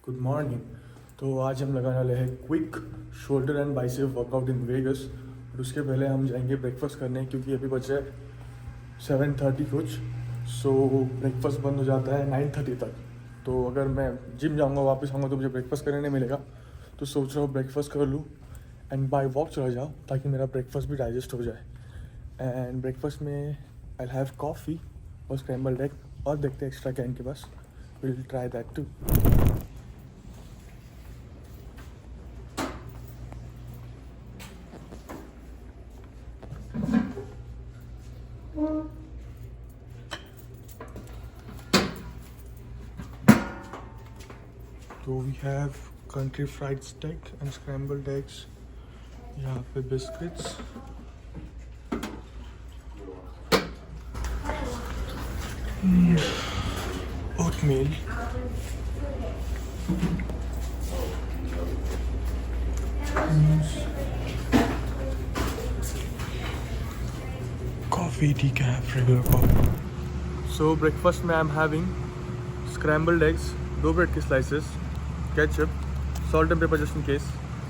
Good morning. तो आज हम लगाने वाले हैं quick shoulder and bicep workout in Vegas. और उसके पहले हम जाएंगे ब्रेकफास्ट करने, क्योंकि अभी बचे 7:30 कुछ। सो ब्रेकफास्ट बंद हो जाता है 9:30 तक। तो अगर मैं जिम जाऊंगा वापस आऊँगा तो मुझे ब्रेकफास्ट करने नहीं मिलेगा। तो सोच रहा हूँ ब्रेकफास्ट कर लूँ एंड बाय वॉक चला जाऊँ, ताकि मेरा ब्रेकफास्ट भी डाइजेस्ट हो जाए। एंड ब्रेकफास्ट में आई हैव कॉफ़ी और स्क्रैम्बल्ड एग, और देखते हैं एक्स्ट्रा क्या इनके पास। Will try that too. So we have country fried steak and scrambled eggs. यहाँ पे biscuits. Oatmeal. Coffee, decaf, regular coffee. So breakfast में I'm having scrambled eggs, 2 bread के slices, ketchup, salt and pepper just in case,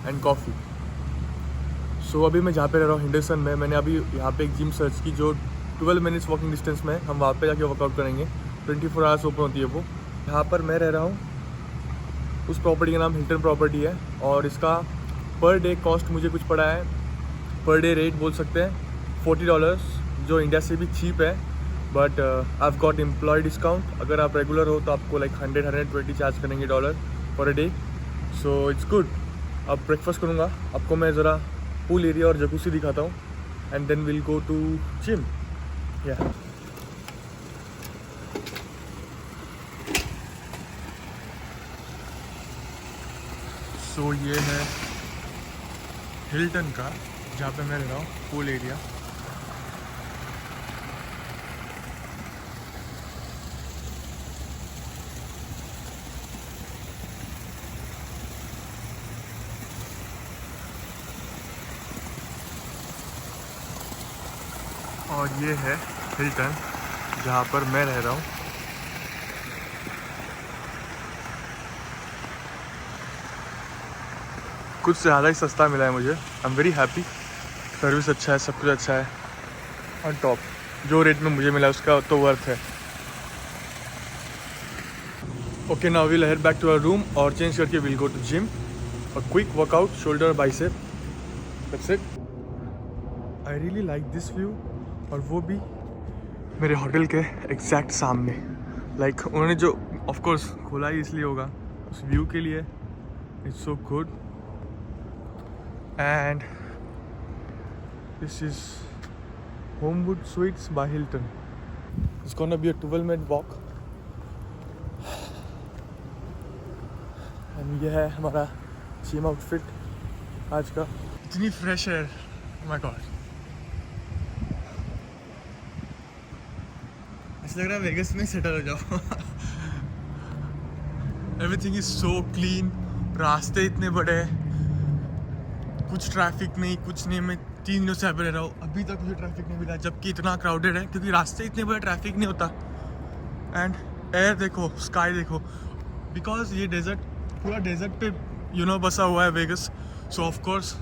and coffee. So अभी मैं जहाँ पे रह रहा हूँ हिंडरसन में, मैंने अभी यहाँ पे एक जिम सर्च की जो 12 मिनट्स वॉकिंग डिस्टेंस में। हम वहाँ पे जाके वर्कआउट करेंगे। 24 आवर्स ओपन होती है वो। यहाँ पर मैं रह रहा हूँ, उस प्रॉपर्टी का नाम हिल्टन प्रॉपर्टी है, और इसका पर डे कॉस्ट मुझे कुछ पड़ा है, पर डे रेट बोल सकते हैं $40, जो इंडिया से भी चीप है। But I have got employee discount. अगर आप रेगुलर हो तो आपको लाइक 100-120 चार्ज करेंगे dollar per day. So it's good. अब ब्रेकफास्ट करूँगा, आपको मैं ज़रा पूल एरिया और जकूसी दिखाता हूँ, and then will go to gym. या सो ये है हिल्टन का, जहाँ पे मैं रह रहा हूँ, पूल एरिया। और ये है हिल्टन, जहाँ पर मैं रह रहा हूँ। कुछ से ज़्यादा ही सस्ता मिला है मुझे। I am very happy. Service अच्छा है, सब कुछ अच्छा है, और टॉप जो रेट में मुझे मिला उसका तो वर्थ है। Okay, now will head back to our room और चेंज करके विल गो टू जिम। और quick workout shoulder bicep, that's it. I really like this view, और वो भी मेरे होटल के एग्जैक्ट सामने। लाइक उन्होंने जो ऑफ कोर्स खोला ही इसलिए होगा, उस व्यू के लिए। It's so good. And this is Homewood Suites by Hilton. It's gonna be a 12-minute walk. And ये है हमारा जिम आउटफिट आज का। इतनी फ्रेश एयर, माय गॉड। ऐसा लग रहा है वेगस में सेटल हो जाओ। एवरीथिंग इज सो क्लीन, रास्ते इतने बड़े, कुछ ट्रैफिक नहीं, कुछ नहीं। मैं 3 दिनों से यहाँ पे रह रहा हूँ, अभी तक मुझे ट्रैफिक नहीं मिला, जबकि इतना क्राउडेड है, क्योंकि रास्ते इतने बड़े, ट्रैफिक नहीं होता। एंड एयर देखो, स्काई देखो, बिकॉज ये डेजर्ट, पूरा डेजर्ट पे बसा हुआ है Vegas. So of course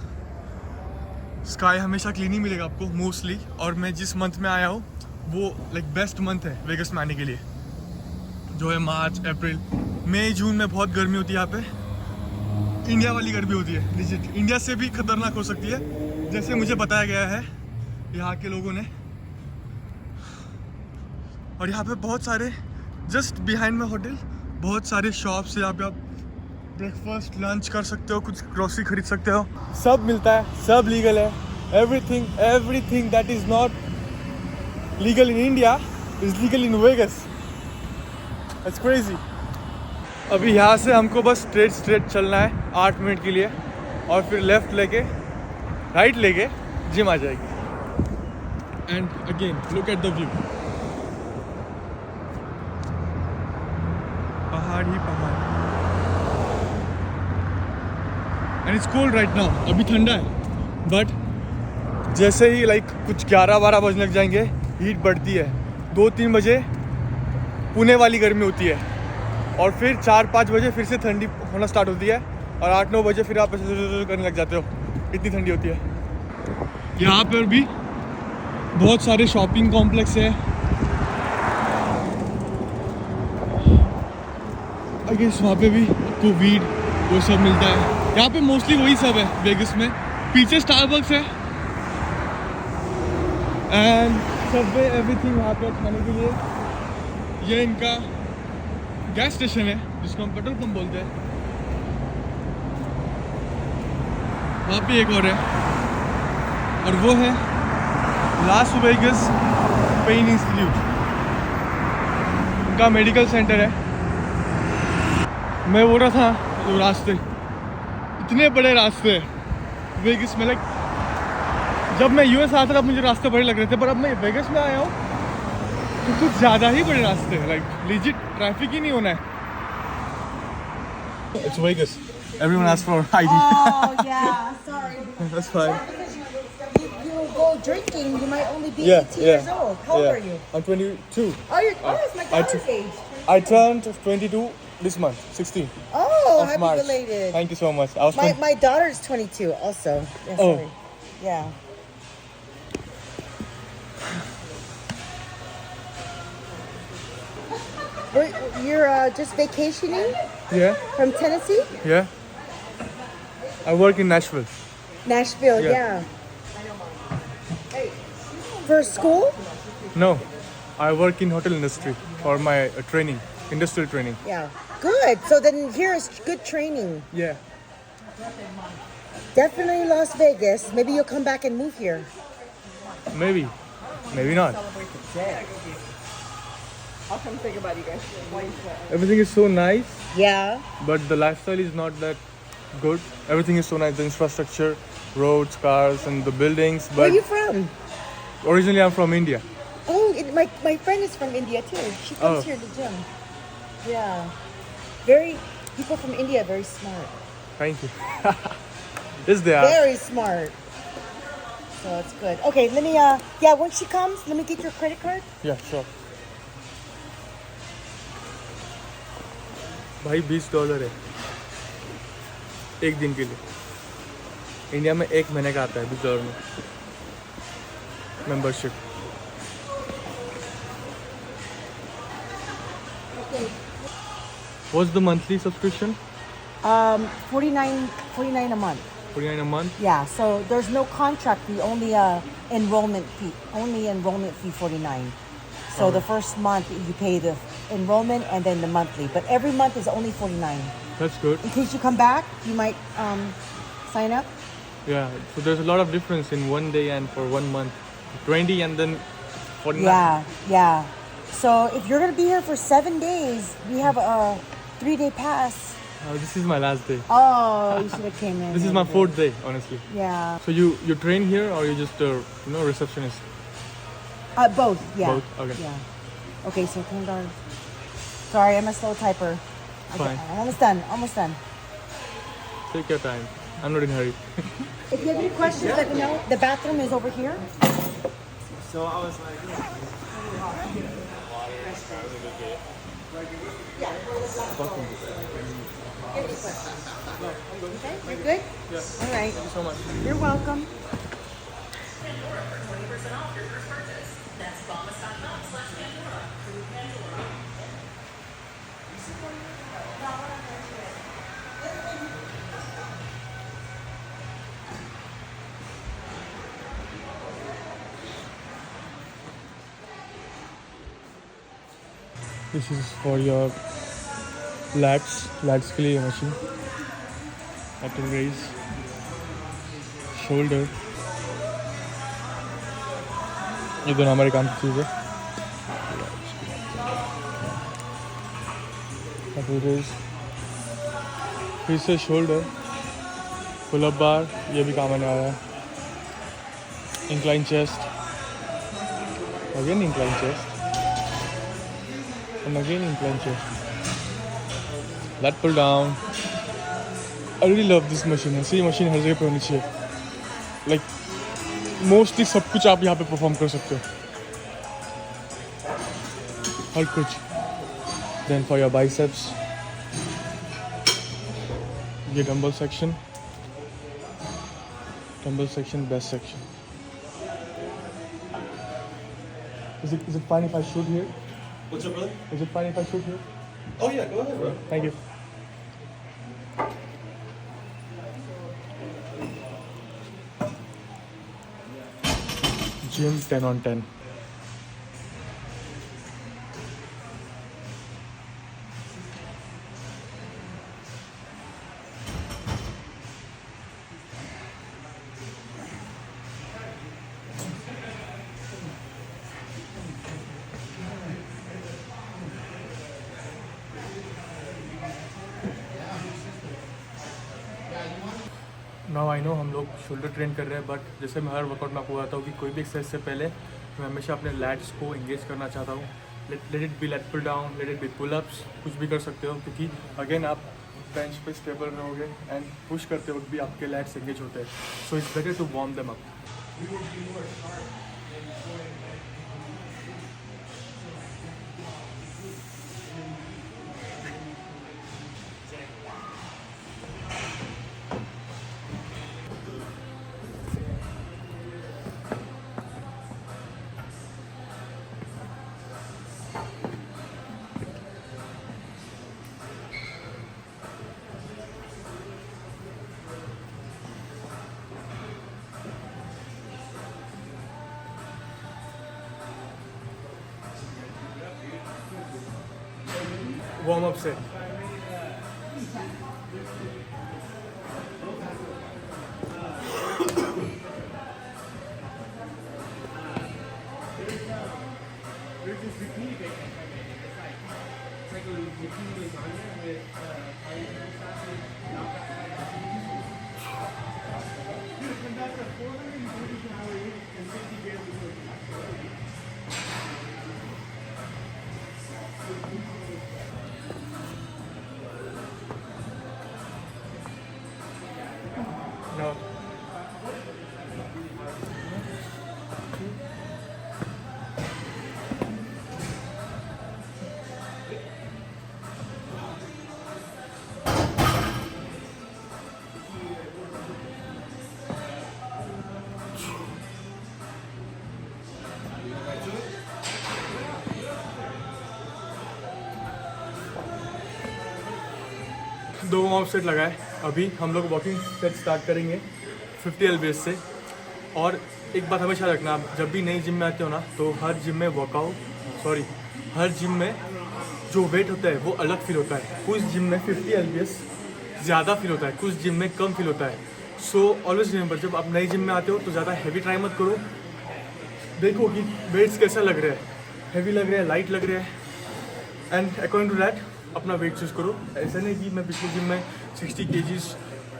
sky हमेशा क्लीन ही मिलेगा आपको मोस्टली। और मैं जिस मंथ में आया हूँ वो लाइक बेस्ट मंथ है वेगस में आने के लिए, जो है मार्च, अप्रैल, मई, जून में बहुत गर्मी होती है यहाँ पे। इंडिया वाली गर्मी होती है, लिजिट इंडिया से भी खतरनाक हो सकती है, जैसे मुझे बताया गया है यहाँ के लोगों ने। और यहाँ पे बहुत सारे, जस्ट बिहाइंड माई होटल, बहुत सारे शॉप्स है। यहाँ पे आप ब्रेकफास्ट, लंच कर सकते हो, कुछ ग्रोसरी खरीद सकते हो, सब मिलता है, सब लीगल है। Everything that is not legal in India is legal in Vegas. It's crazy. अभी यहाँ से हमको बस स्ट्रेट चलना है 8 मिनट के लिए, और फिर लेफ्ट लेके राइट लेके जिम आ जाएगी। And again look at the view, पहाड़ ही पहाड़। And it's cold right now, अभी ठंडा है, बट जैसे ही लाइक कुछ 11-12 बजने लग जाएंगे, हीट बढ़ती है। 2-3 बजे पुणे वाली गर्मी होती है। और फिर 4-5 बजे फिर से ठंडी होना स्टार्ट होती है और 8-9 बजे फिर आप ऐसे करने लग जाते हो, इतनी ठंडी होती है। यहाँ पर भी बहुत सारे शॉपिंग कॉम्प्लेक्स है। आई गेस वहाँ पे भी आपको वीड वो सब मिलता है। यहाँ पे मोस्टली वही सब है वेगस में। पीछे स्टारबक्स है एंड सबवे एवरीथिंग वहाँ पे खाने के लिए। ये इनका गैस स्टेशन है जिसको हम पेट्रोल पंप बोलते हैं। वहाँ पे एक और है और वो है लास वेगस पेन इंस्टीट्यूट, उनका मेडिकल सेंटर है। मैं बोल रहा था जो रास्ते, इतने बड़े रास्ते वेगस में, लाइक जब मैं यूएस आया था तब मुझे रास्ते बड़े लग रहे थे, पर अब मैं वेगस में आया हूँ तो कुछ ज़्यादा ही बड़े रास्ते हैं। लाइक लिजिट ट्रैफिक ही नहीं होना है। It's Vegas. Everyone asks for ID. Oh, yeah, sorry. That's fine. You go drinking, you might only be Yeah, 18 years old. How old are you? I'm 22. It's my daughter's age. I turned 22 this month, 16 Oh, of happy March. belated. Thank you so much. I was My daughter's 22 also. Yeah, Oh. sorry. Yeah. You're just vacationing Yeah, from Tennessee? yeah. I work in Nashville. Nashville, Yeah. yeah. For school? No, I work in hotel industry for my training, industrial training. Yeah. Good. So then here is good training. Yeah. Definitely Las Vegas. Maybe you'll come back and move here. Maybe, maybe not. I'll come think about you guys. Everything is so nice, Yeah. but the lifestyle is not that good. Everything is so nice, the infrastructure, roads, cars, and the buildings. Where But are you from? originally, I'm from India. Oh, my friend is from India too. She comes Oh. here to the gym. Yeah. People from India are very smart. Thank you. Yes, they are. Very smart. So it's good. Okay, let me, when she comes, let me get your credit card. Yeah, sure. भाई $20 है एक दिन के लिए। India में एक महीने का आता है $20 में membership. Okay. What's the monthly subscription? 49 a month. $49 a month. Yeah, so there's no contract fee, only enrollment fee. Only enrollment fee 49. So the first month you pay the enrollment and then the monthly, but every month is only 49. That's good. In case you come back, you might sign up. Yeah, so there's a lot of difference in one day and for 1 month. 20 and then 49. Yeah. So if you're gonna be here for 7 days, we have a 3-day pass. This is my last day. Oh, you should have came in. This is my 4th day, honestly. Yeah. So you train here or you just receptionist? Both. Yeah. Both? Okay. Yeah. Okay, so $10. Sorry, I'm a slow typer. Okay, Fine. I'm almost done. Almost done. Take your time. I'm not in a hurry. If you have any questions, let me know. The bathroom is over here. So I was like, Okay, you're good? Yeah. All right. Thank you so much. You're welcome. This is for your lats के लिए machine, lateral raise, shoulder, ये दोनों हमारे काम की चीज़ है। lateral raise, फिर से shoulder, pull up bar, ये भी काम आने वाला है। incline chest, again incline chest. And again incline chest. Lat pull down. I really love this machine. ऐसी मशीन हर जगह पे होनी चाहिए. Like mostly सब कुछ आप यहाँ पे परफॉर्म कर सकते हो. हर कुछ. Then for your biceps, ये dumbbell section best section. Is it fine if I shoot here? What's up, brother? Is it fine if I shoot here? Oh yeah, go ahead, bro. Thank you. Gym 10 on 10. Now I know हम लोग shoulder train कर रहे हैं, but जैसे मैं हर workout में आपको बताता हूँ कि कोई भी एक्सरसाइज से पहले मैं हमेशा अपने लैट्स को एंगेज करना चाहता हूँ. Let it be let pull down, let it be pull ups, कुछ भी कर सकते हो, क्योंकि अगेन आप बेंच पे स्टेबल रहोगे एंड पुश करते वक्त भी आपके लैट्स एंगेज होते हैं. So it's better to warm them up. Warm up से No. दो वार्म सेट लगाए. अभी हम लोग वॉकिंग सेट स्टार्ट करेंगे 50 एलबीएस से. और एक बात हमेशा रखना, आप जब भी नई जिम में आते हो ना, तो हर जिम में हर जिम में जो वेट होता है वो अलग फील होता है. कुछ जिम में 50 एलबीएस ज़्यादा फील होता है, कुछ जिम में कम फील होता है. सो ऑलवेज रिमेंबर, जब आप नई जिम में आते हो तो ज़्यादा हैवी ट्राई मत करो. देखो कि वेट्स कैसा लग रहा है, हैवी लग रहा है, लाइट लग रहा है, एंड अकॉर्डिंग टू दैट अपना वेट चूज़ करो. ऐसा नहीं कि मैं पिछले जिम में 60 kg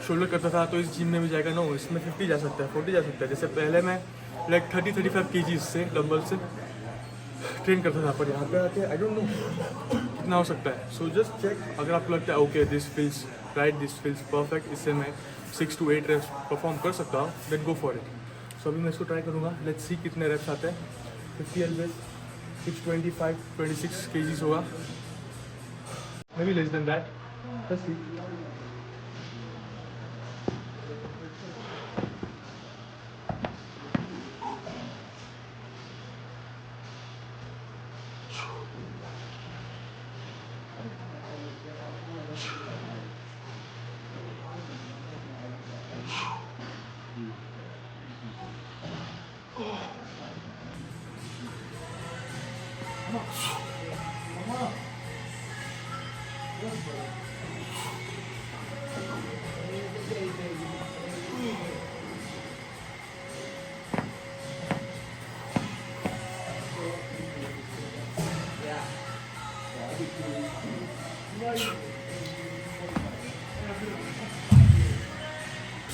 शोल्डर करता था तो इस जिम में भी जाएगा. नो, इसमें 50 जा सकता है, 40 जा सकता है. जैसे पहले मैं लाइक 30-35 kg से डंबल से ट्रेन करता था, पर यहाँ पे आके आई डोंट नो कितना हो सकता है. So just check. अगर आपको लगता है okay this feels right, this feels perfect, इससे मैं 6 to 8 रेप्स परफॉर्म कर सकता हूँ, देन गो फॉर इट. सो अभी मैं इसको ट्राई करूँगा. लेट्स सी कितने रेप्स आते हैं. 50 एलबीएस 625-26 kg होगा, maybe less than that. Let's see.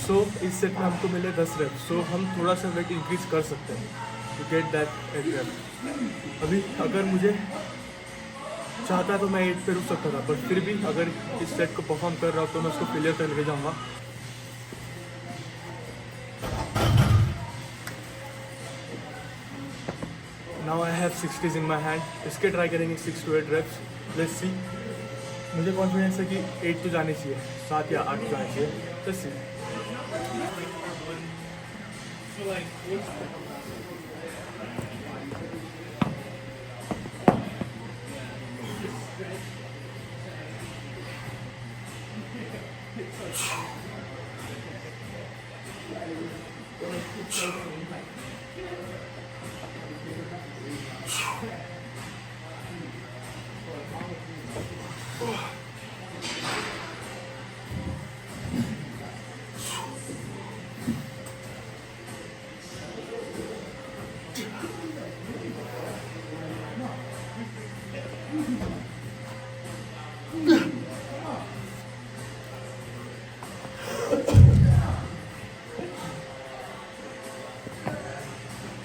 सो इस सेट में हमको मिले 10 रेप. सो हम थोड़ा सा वेट इंक्रीज कर सकते हैं टू गेट दैट 8 रेप. अभी अगर मुझे चाहता तो मैं 8 पे रुक सकता था, बट फिर भी अगर इस सेट को परफॉर्म कर रहा हूँ तो मैं उसको फेलियर तक लेके जाऊँगा. Now I have 60s in my hand. इसके ट्राई करेंगे 6 to 8 रेप्स. Let's see. मुझे कॉन्फिडेंस है कि 8 तो जाने चाहिए, 7 या 8 जाने चाहिए। Let's see.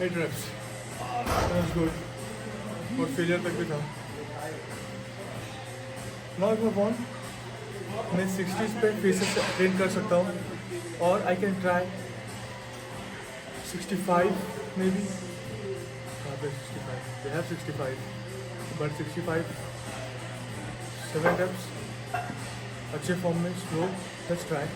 Eight reps. That's good. और फेलियर तक भी था। Now if I want, मैं 60s पे फेसेस से ट्रेन कर सकता हूँ और I can try 65 maybe. They have 65, but 65, 7 reps. अच्छे फॉर्म में slow. Let's try.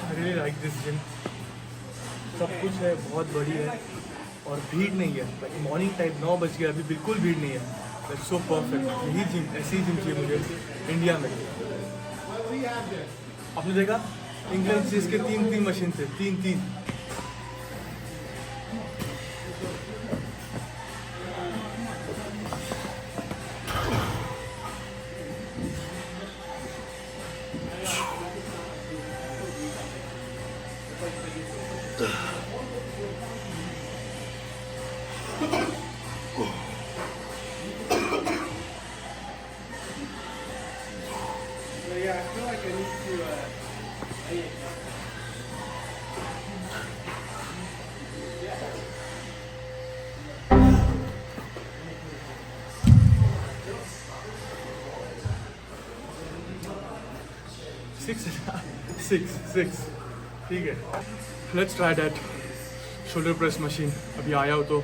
I really like this gym. सब कुछ है, बहुत बड़ी है और भीड़ नहीं है। लाइक मॉर्निंग टाइम 9 बज गया, अभी बिल्कुल भीड़ नहीं है। Like so perfect. यही जिम, ऐसी जिम चाहिए मुझे इंडिया में। आपने देखा इंग्लैंड चीज के 3 मशीन थे, 3। Yeah, I feel like I need to. 6 ठीक है। Let's try that shoulder press machine. अभी आया हो तो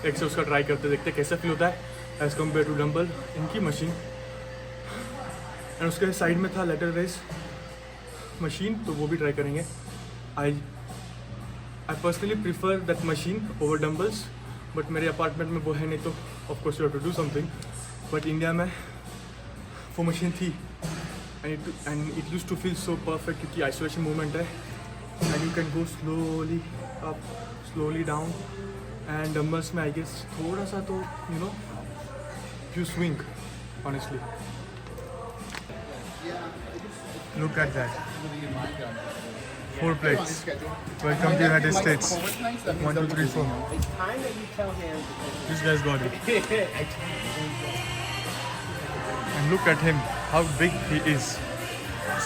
एक से उसका ट्राई करते देखते कैसा फील होता है एज़ कम्पेयर टू डम्बल इनकी मशीन। एंड उसके साइड में था लेटर रेस मशीन, तो वो भी ट्राई करेंगे। I personally prefer that machine over dumbbells, but मेरे अपार्टमेंट में वो है नहीं, तो of course you have to do something. But India में वो मशीन थी and it used to feel so perfect, क्योंकि आइसोलेशन मूवमेंट है and you can go slowly up slowly down. And dumbbells में आई गेस थोड़ा सा तो you swing honestly. Look at that. 4 plates. Welcome to United States. 1, 2, 3, 4. It's time that you tell him. This guy's got it. And look at him, how big he is,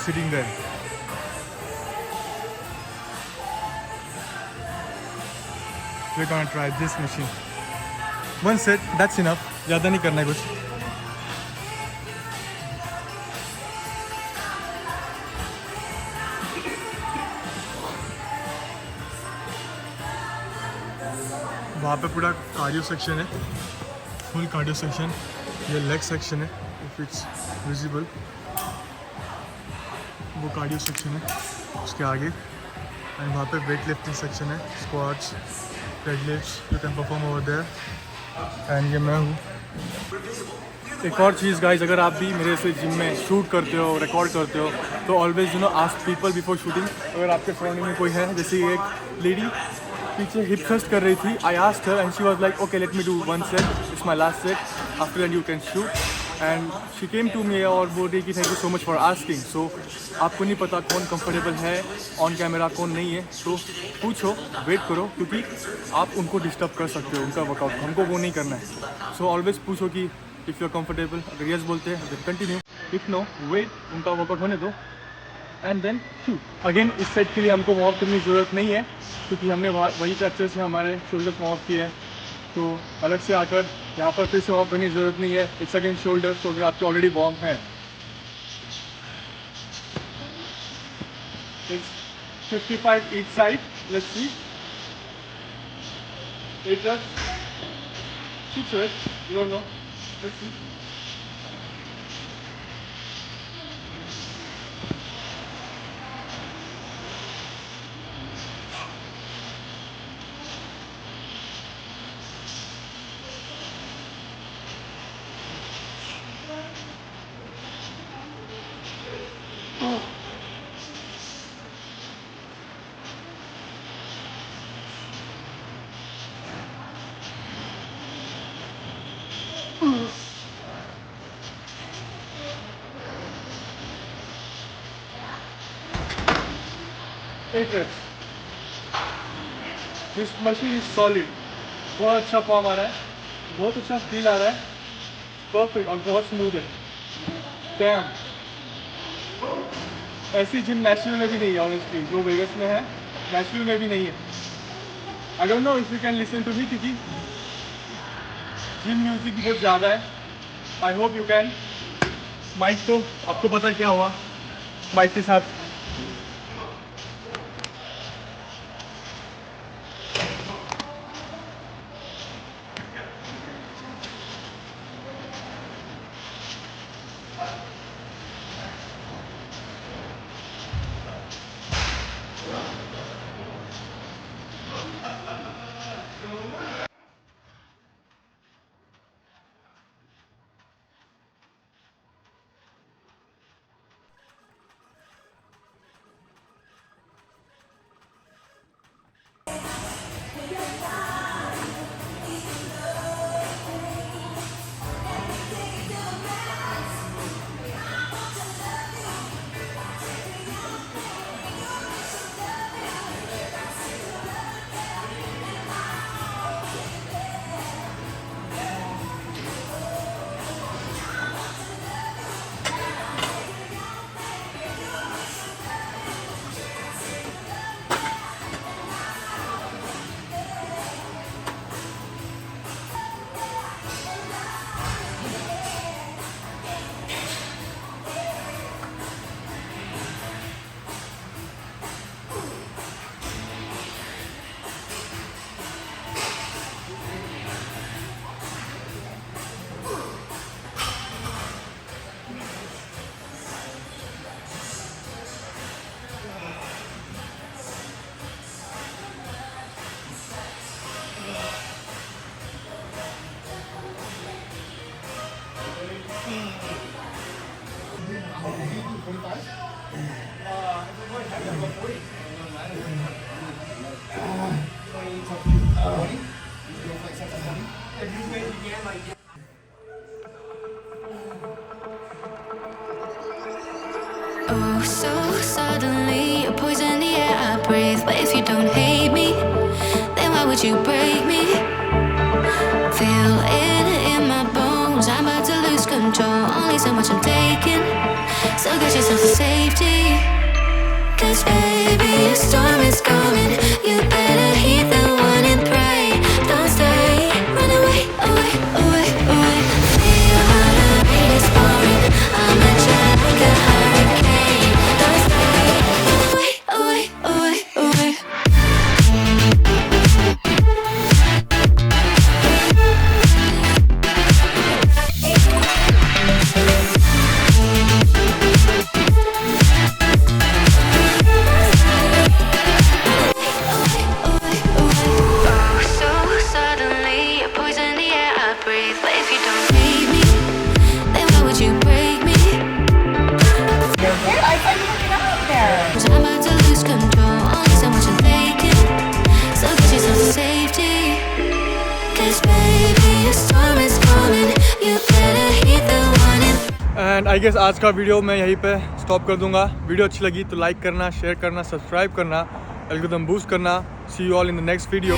sitting there. We're gonna try this machine. One set, that's enough. ज़्यादा नहीं करना है कुछ. वहाँ पे पूरा cardio section है, full cardio section. ये लेग सेक्शन है, इफ इट्स विजिबल, वो कार्डियो सेक्शन है उसके आगे। एंड वहाँ पे वेट लिफ्टिंग सेक्शन है, squats, deadlifts, you can perform over there. And ये मैं हूँ। एक और चीज़ गाइज, अगर आप भी मेरे से जिम में शूट करते हो, रिकॉर्ड करते हो, तो always ask people before shooting. अगर आपके सराउंडिंग में कोई है, जैसे एक लेडी पीछे हिप थ्रस्ट कर रही थी, I asked her and she was like okay let me do 1 set, it's my last set, after that you can shoot. And she came to me और बोल रही कि thank you so much for asking. So आपको नहीं पता कौन comfortable है on camera, कौन नहीं है, तो पूछो, वेट करो, क्योंकि आप उनको डिस्टर्ब कर सकते हो उनका वर्कआउट, हमको वो नहीं करना है। सो ऑलवेज पूछो कि इफ़ यू आर कंफर्टेबल, अगर यस बोलते हैं then continue, if no wait, उनका वर्कआउट होने दो एंड देन शूट। अगेन इस सेट के लिए हमको वार्म करने की ज़रूरत नहीं है, क्योंकि हमने वही फ्रैक्चर से हमारे शोल्डर वार्म किए हैं, तो अलग से आकर यहाँ पर फिर से वार्म करने की ज़रूरत नहीं है। इट्स अगेन शोल्डर, तो आपके ऑलरेडी वार्म है। 55 each side. Let's see. 8 reps. 6 reps. You don't know. Let's see. Eight reps. This machine is solid. बहुत अच्छा फॉर्म आ रहा है, बहुत अच्छा फील आ रहा है, परफेक्ट और बहुत स्मूथ है। डैम, ऐसी जिम नेशनल में भी नहीं है ऑनेस्टली, जो वेगस में है नेशनल में भी नहीं है। I don't know if you can listen to me, क्योंकि जिम म्यूजिक बहुत ज़्यादा है। I hope you can. Mic तो आपको पता है क्या हुआ माइक के साथ। Oh, so suddenly you're poison the air I breathe. But if you don't hate me, then why would you break me? Feel it in my bones, I'm about to lose control. Only so much I'm taking, so get yourself to safety. Cause baby, a storm is coming. You better heed the one and pray. Don't stay, run away, away, away, away. Feel how the rain is pouring. I'm a jet like a hurricane. Don't stay, run away, away, away, away. And I guess आज का video मैं यहीं पे stop कर दूंगा। Video अच्छी लगी तो लाइक करना, शेयर करना, सब्सक्राइब करना, एल्गोरिथम बूस्ट करना। See you all in the next video.